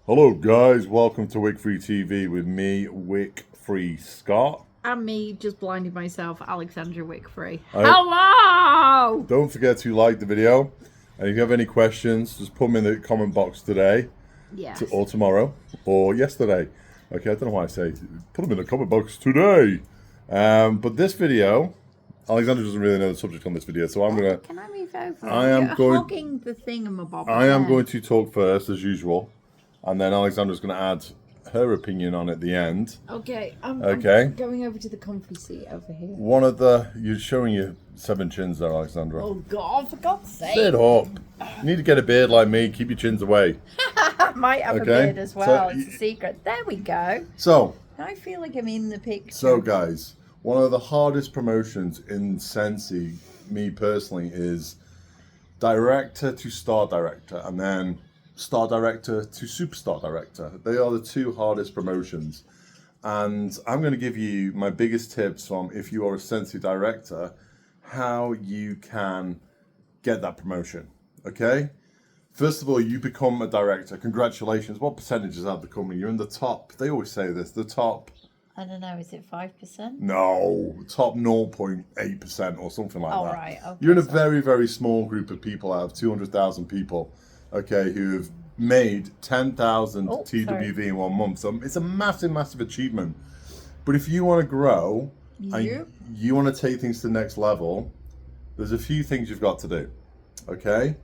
Hello, guys. Welcome to Wickfree TV with me, Wickfree Scott. And me just blinding myself, Alexandra Wickfree. I- Hello! Don't forget to like the video. And if you have any questions, just put them in the comment box today, Yes. or tomorrow, or yesterday. Okay, I don't know why I say put them in the comment box today. But this video, Alexandra doesn't really know the subject on this video, so I'm gonna. Can I move over? I am You're going- hogging the thingamabob. I am going to talk first, as usual, and then Alexandra's going to add her opinion on at the end. Okay. I'm going over to the comfy seat over here. You're showing your 7 chins there, Alexandra. Oh God! For God's sake! Sit up. You need to get a beard like me. Keep your chins away. I might have a Okay. beard as well. So- It's a secret. There we go. So, I feel like I'm in the picture. guys, one of the hardest promotions in Scentsy, me personally, is director to star director, and then star director to superstar director. They are the 2 hardest promotions. And I'm going to give you my biggest tips from, if you are a Scentsy director, how you can get that promotion. Okay? First of all, you become a director. Congratulations. What percentages have the company? You're in the top. They always say this. The top. I don't know. Is it 5%? No, top 0.8% or something like Oh, that. right. Okay, You're in a sorry. very, very small group of people out of 200,000 people, okay, who have made 10,000 Oh, TWV in 1 month. So it's a massive, massive achievement. But if you want to grow and Yep. you want to take things to the next level, there's a few things you've got to do, okay?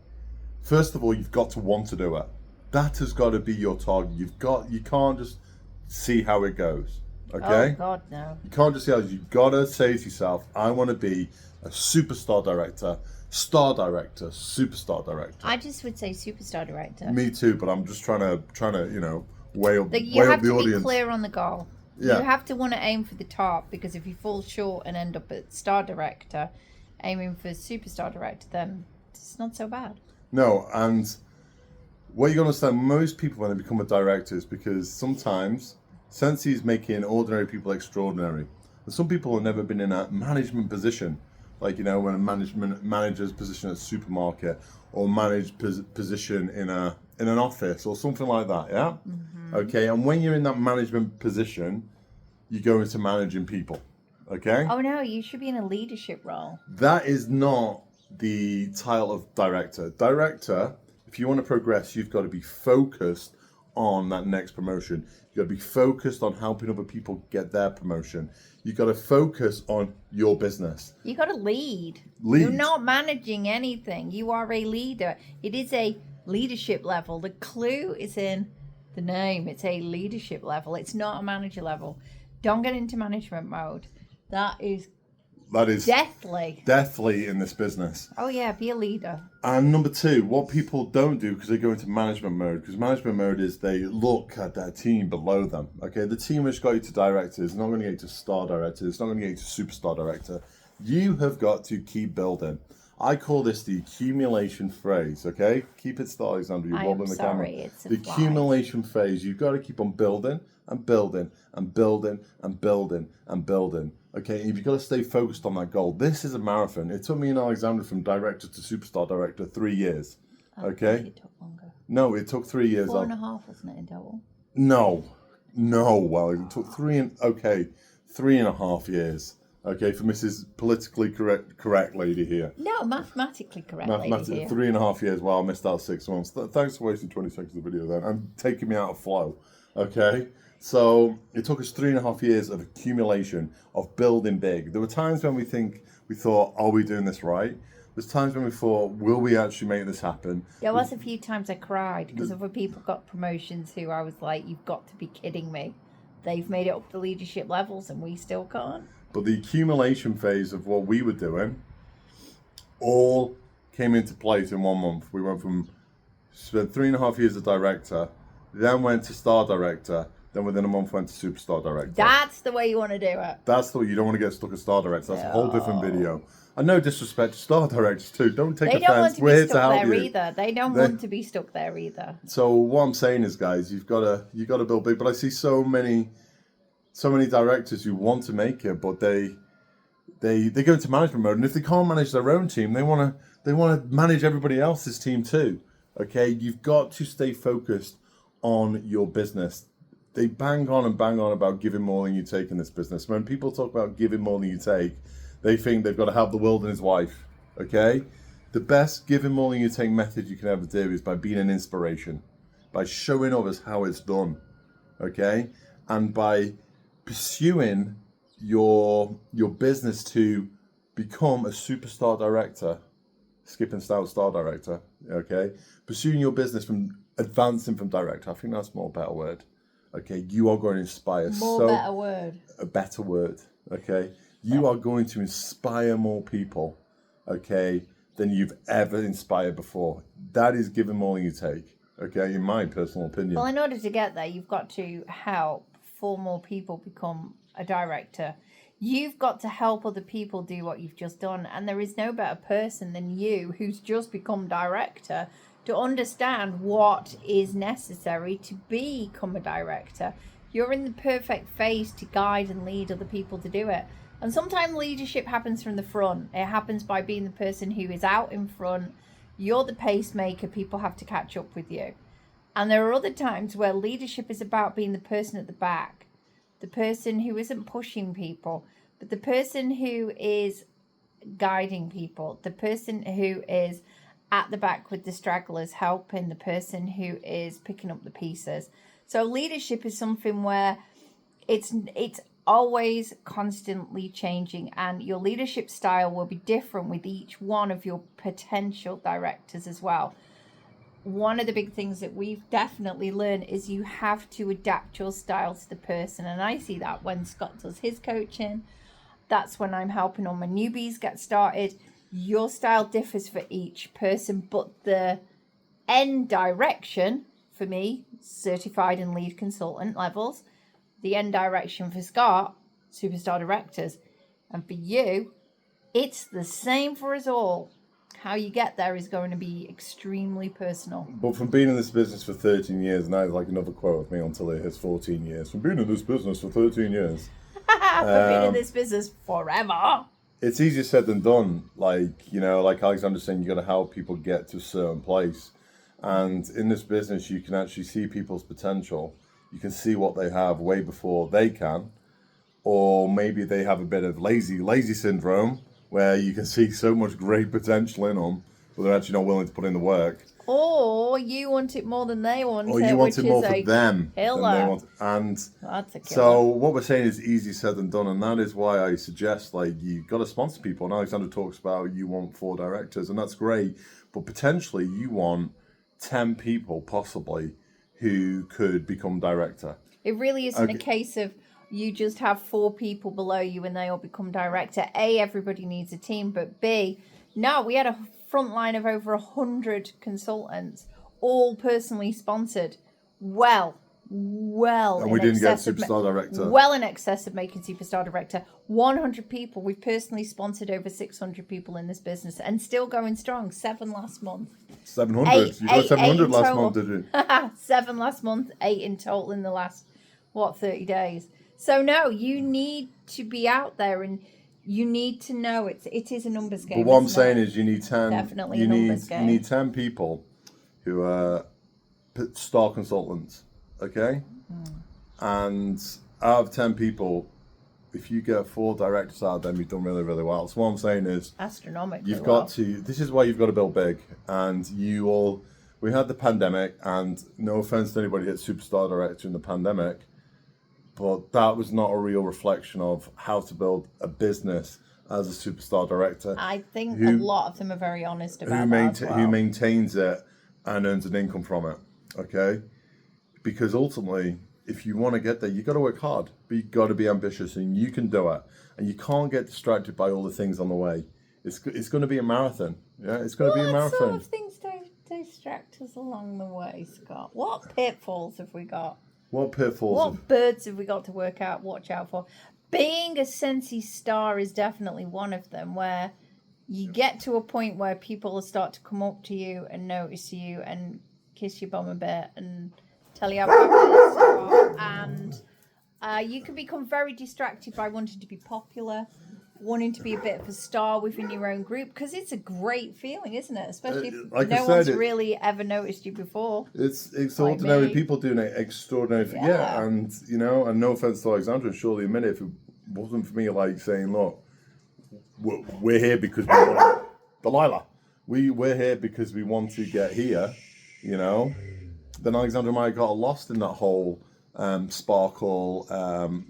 First of all, you've got to want to do it. That has got to be your target. You can't just see how it goes, okay? Oh God, no. You can't just say, you've got to say to yourself, I want to be a superstar director, star director, superstar director. I just would say superstar director. Me too, but I'm just trying to weigh up, You weigh have up the to audience. be clear on the goal. Yeah. You have to want to aim for the top, because if you fall short and end up at star director, aiming for superstar director, then it's not so bad. No, and what you got to understand, most people when they become a director is because sometimes Scentsy is making ordinary people extraordinary. And some people have never been in a management position, like, when a manager's position at a supermarket, or managed position in an office or something like that, yeah? Mm-hmm. Okay, and when you're in that management position, you go into managing people, okay? Oh no, you should be in a leadership role. That is not the title of director. Director, if you want to progress, you've got to be focused on that next promotion. You've got to be focused on helping other people get their promotion. You've got to focus on your business. You got to lead. Lead. You're not managing anything. You are a leader. It is a leadership level. The clue is in the name. It's a leadership level. It's not a manager level. Don't get into management mode. That is deathly in this business. Oh yeah, be a leader. And number 2, what people don't do, because they go into management mode, because management mode is they look at their team below them. Okay, the team which got you to director is not going to get you to star director. It's not going to get you to superstar director. You have got to keep building. I call this the accumulation phase. Okay, keep it still, Alexandra. You're wobbling the camera. It's a The fly. accumulation phase. You've got to keep on building and building and building and building and building. Okay, and you've got to stay focused on that goal. This is a marathon. It took me and Alexandra from director to superstar director 3 years. I think Okay? it took longer. No, it took 3 years. 4.5, wasn't it, in total? No. Well, it took 3.5 years. Okay, for Mrs. Politically correct lady here. No, mathematically correct. Mathematically, Lady here. 3.5 years. Well, I missed out 6 months. Thanks for wasting 20 seconds of the video then, and taking me out of flow. Okay? So it took us 3.5 years of accumulation, of building big. There were times when we thought, are we doing this right? There's times when we thought, will we actually make this happen? There was a few times I cried because other people got promotions who I was like, you've got to be kidding me. They've made it up the leadership levels and we still can't. But the accumulation phase of what we were doing all came into place in 1 month. We went from, spent 3.5 years as director, then went to star director, then within a month went to superstar director. That's the way you want to do it. That's the way. You don't want to get stuck at star director. That's a whole different video. And no disrespect to star directors too. Don't take They don't want offense. to We're be here to stuck help there you. either. They don't want to be stuck there either. So what I'm saying is, guys, you got to build big. But I see so many directors who want to make it, but they go into management mode, and if they can't manage their own team, they want to manage everybody else's team too. Okay, you've got to stay focused on your business. They bang on about giving more than you take in this business. When people talk about giving more than you take, they think they've got to have the world in his wife, okay? The best giving more than you take method you can ever do is by being an inspiration, by showing others how it's done, okay? And by pursuing your business to become a superstar director, skipping star director, okay? Pursuing your business from advancing from director, I think that's more better word. Okay, you are going to inspire a better word, okay? You are going to inspire more people, okay, than you've ever inspired before. That is giving more than you take, okay, in my personal opinion. Well, in order to get there, you've got to help 4 more people become a director. You've got to help other people do what you've just done. And there is no better person than you, who's just become director, to understand what is necessary to become a director. You're in the perfect phase to guide and lead other people to do it. And sometimes leadership happens from the front. It happens by being the person who is out in front. You're the pacemaker. People have to catch up with you. And there are other times where leadership is about being the person at the back, the person who isn't pushing people, but the person who is guiding people, the person who is at the back with the stragglers, helping the person who is picking up the pieces. So leadership is something where it's always constantly changing, and your leadership style will be different with each one of your potential directors as well. One of the big things that we've definitely learned is you have to adapt your style to the person. And I see that when Scott does his coaching. That's when I'm helping all my newbies get started. Your style differs for each person, but the end direction for me, certified and lead consultant levels, the end direction for Scott, superstar directors, and for you, it's the same for us all. How you get there is going to be extremely personal. But from being in this business for 13 years, now it's like another quote of me until it hits 14 years. From being in this business for 13 years. For being in this business forever. It's easier said than done. Like, you know, like Alexandra saying, you got to help people get to a certain place. And in this business, you can actually see people's potential. You can see what they have way before they can. Or maybe they have a bit of lazy syndrome, where you can see so much great potential in them, but they're actually not willing to put in the work. Or you want it more than they want or you want it more for them than they want. And that's a killer. So what we're saying is easier said than done, and that is why I suggest, like, you got to sponsor people. And Alexandra talks about you want 4 directors, and that's great, but potentially you want 10 people possibly who could become director. It really isn't a case of you just have 4 people below you and they all become director. A, everybody needs a team, but B, no, we had a front line of over 100 consultants, all personally sponsored. Well, and we didn't get superstar director. Well in excess of making superstar director. 100 people. We've personally sponsored over 600 people in this business, and still going strong. 7 last month. 700. You got 700 last month, did you? 7 last month. 8 in total in the last 30 days. So no, you need to be out there, and you need to know it is a numbers game. But what I'm saying is you need 10. Definitely a numbers game. You need 10 people who are star consultants. Okay? And out of 10 people, if you get 4 directors out of them, you've done really, really well. So what I'm saying is, astronomically you've got to, this is why you've got to build big. And we had the pandemic, and no offense to anybody that's superstar director in the pandemic, but that was not a real reflection of how to build a business as a superstar director. I think a lot of them are very honest about that as well. Who maintains it and earns an income from it, okay? Because ultimately, if you want to get there, you've got to work hard, but you've got to be ambitious, and you can do it. And you can't get distracted by all the things on the way. It's going to be a marathon. Yeah, it's going to be a marathon. What sort of things distract us along the way, Scott? What pitfalls have we got? What pitfalls? What birds have we got to watch out for? Being a Scentsy star is definitely one of them, where you get to a point where people will start to come up to you and notice you and kiss your bum a bit and tell you how fabulous you are. And you can become very distracted by wanting to be popular, wanting to be a bit of a star within your own group, because it's a great feeling, isn't it? Especially if like I no said, one's really ever noticed you before. It's Like ordinary me. people doing it extraordinary. Yeah. And and no offense to Alexandra, surely admit it, if it wasn't for me, like saying, look, we're here because we want Delilah. We're here because we want to get here, then Alexandra might have got lost in that whole sparkle,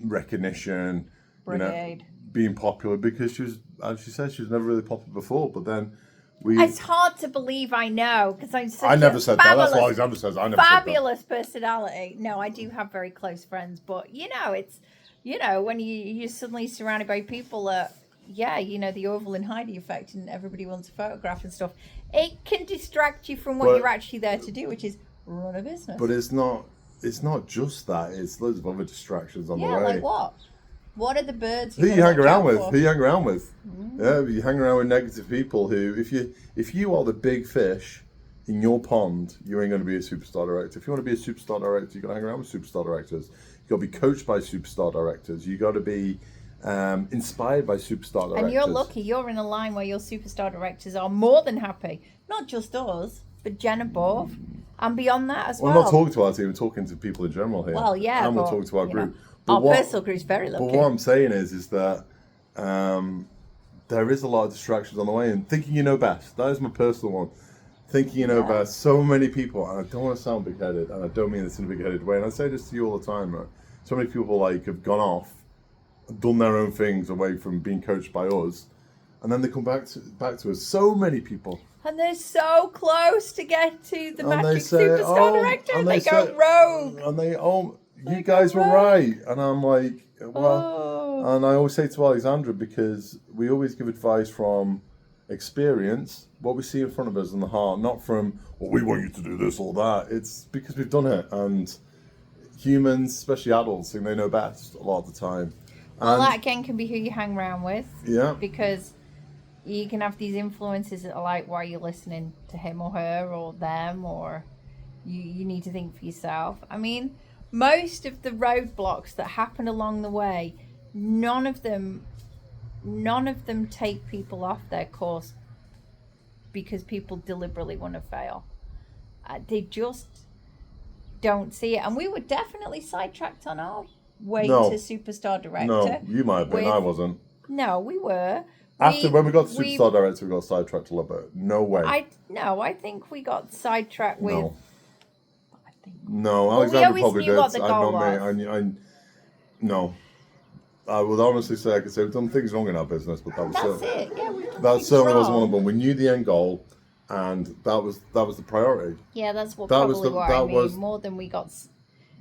recognition, Brigade. being popular, because she was, as she said, she was never really popular before. But then It's hard to believe, I know, because I'm such I never a said that. That's what Alexandra says. I never fabulous personality. No, I do have very close friends, but it's when you're suddenly surrounded by people that the Orville and Heidi effect, and everybody wants a photograph and stuff. It can distract you from what you're actually there to do, which is run a business. But it's not just that. It's loads of other distractions on the way. Yeah, like what? What are the birds? Who you hang around with? Who you hang around with? Mm. Yeah, you hang around with negative people who, if you are the big fish in your pond, you ain't going to be a superstar director. If you want to be a superstar director, you got to hang around with superstar directors. You got to be coached by superstar directors. You got to be inspired by superstar directors. And you're lucky. You're in a line where your superstar directors are more than happy. Not just us, but Jen above, and beyond that as well. Well, I'm not talking to our team. We're talking to people in general here. Well, yeah, and we're talking to our group. Our personal group's very lucky. But what I'm saying is that there is a lot of distractions on the way, and thinking you know best. That is my personal one. Thinking you know best. So many people, and I don't want to sound big-headed, and I don't mean this in a big-headed way, and I say this to you all the time, right? So many people have gone off, done their own things away from being coached by us, and then they come back to us. So many people. And they're so close to get to the magic say, superstar director, and they go rogue. And you guys were right. And I'm like, and I always say to Alexandra, because we always give advice from experience, what we see in front of us in the heart, not from, we want you to do this or that. It's because we've done it. And humans, especially adults, think they know best a lot of the time. Well, that again can be who you hang around with. Yeah. Because you can have these influences that are like, why are you listening to him or her or them, or you need to think for yourself. I mean, most of the roadblocks that happen along the way, none of them take people off their course because people deliberately want to fail. They just don't see it. And we were definitely sidetracked on our way to superstar director. No, you might have been. I wasn't. No, we were. When we got to superstar director, we got sidetracked a little bit. No way. I think we got sidetracked with. No. No, Alexandra probably did. What the goal was. No. I would honestly say I could say we've done things wrong in our business, but that was it. Yeah, that certainly wasn't one of them. We knew the end goal, and that was the priority. Yeah, that's what I mean. More than we got.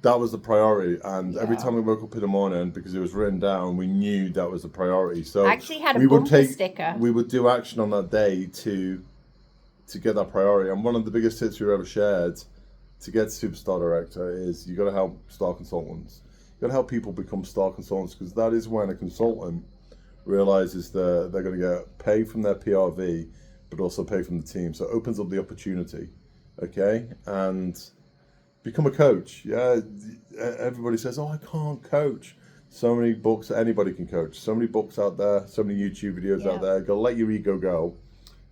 That was the priority, and every time we woke up in the morning, because it was written down, we knew that was the priority. So I actually had a bumper sticker. We would do action on that day to get that priority. And one of the biggest tips we've ever shared to get superstar director is you got to help star consultants. You got to help people become star consultants, because that is when a consultant realizes they're going to get paid from their PRV, but also pay from the team. So it opens up the opportunity, okay? And become a coach. Yeah, everybody says, I can't coach. So many books, anybody can coach. So many books out there, so many YouTube videos out there. Go let your ego go,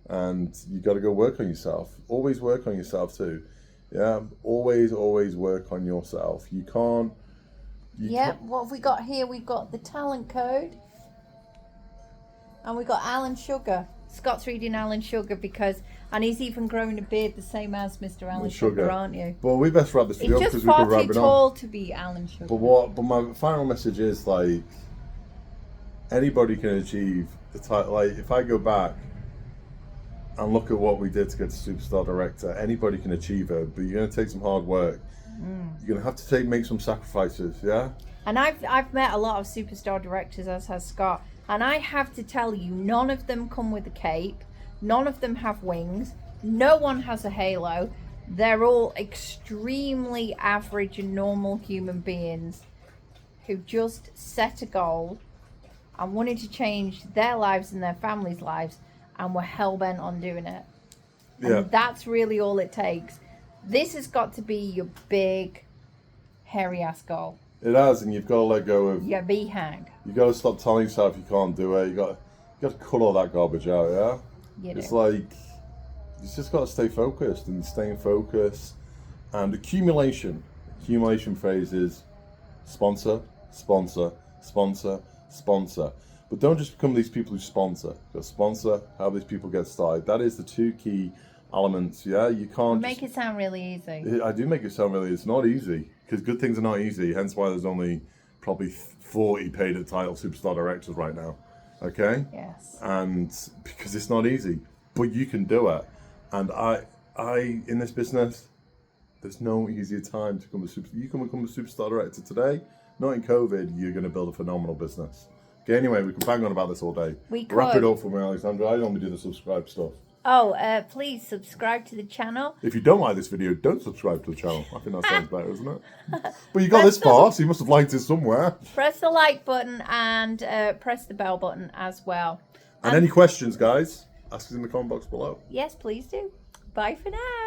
and you got to go work on yourself. Always work on yourself too. Yeah, always work on yourself. You can't. What have we got here? We've got the talent code, and we got Alan Sugar. Scott's reading Alan Sugar and he's even growing a beard the same as Mr. Alan Sugar, aren't you? Well, we best wrap this video up because we could wrap it on. He's just far too tall to be Alan Sugar. But my final message is, anybody can achieve the title. If I go back and look at what we did to get to superstar director, anybody can achieve it, but you're going to take some hard work. You're going to have to make some sacrifices, yeah? And I've met a lot of superstar directors, as has Scott. And I have to tell you, none of them come with a cape. None of them have wings. No one has a halo. They're all extremely average and normal human beings who just set a goal and wanted to change their lives and their families' lives, and were hell-bent on doing it. And that's really all it takes. This has got to be your big, hairy-ass goal. It has, and you've got to let go of your BHAG. You've got to stop telling yourself you can't do it. You got to cut all that garbage out, yeah? You It's know. like, you just got to stay focused and staying focused. And accumulation phase is sponsor, sponsor, sponsor, sponsor. But don't just become these people who sponsor. But sponsor, how these people get started. That is the two key elements, yeah? You can't Make it sound really easy. I do make it sound really, it's not easy. Because good things are not easy, hence why there's only probably 40 paid at title superstar directors right now. Okay? Yes. And because it's not easy. But you can do it. And I in this business, there's no easier time to become a superstar. You can become a superstar director today. Not in COVID, you're going to build a phenomenal business. Okay, anyway, we can bang on about this all day. We Wrap could. it up for me, Alexandra. I normally do the subscribe stuff. Oh, please subscribe to the channel. If you don't like this video, don't subscribe to the channel. I think that sounds better, isn't it? But you got this far, so you must have liked it somewhere. Press the like button and press the bell button as well. And any questions, guys, ask us in the comment box below. Yes, please do. Bye for now.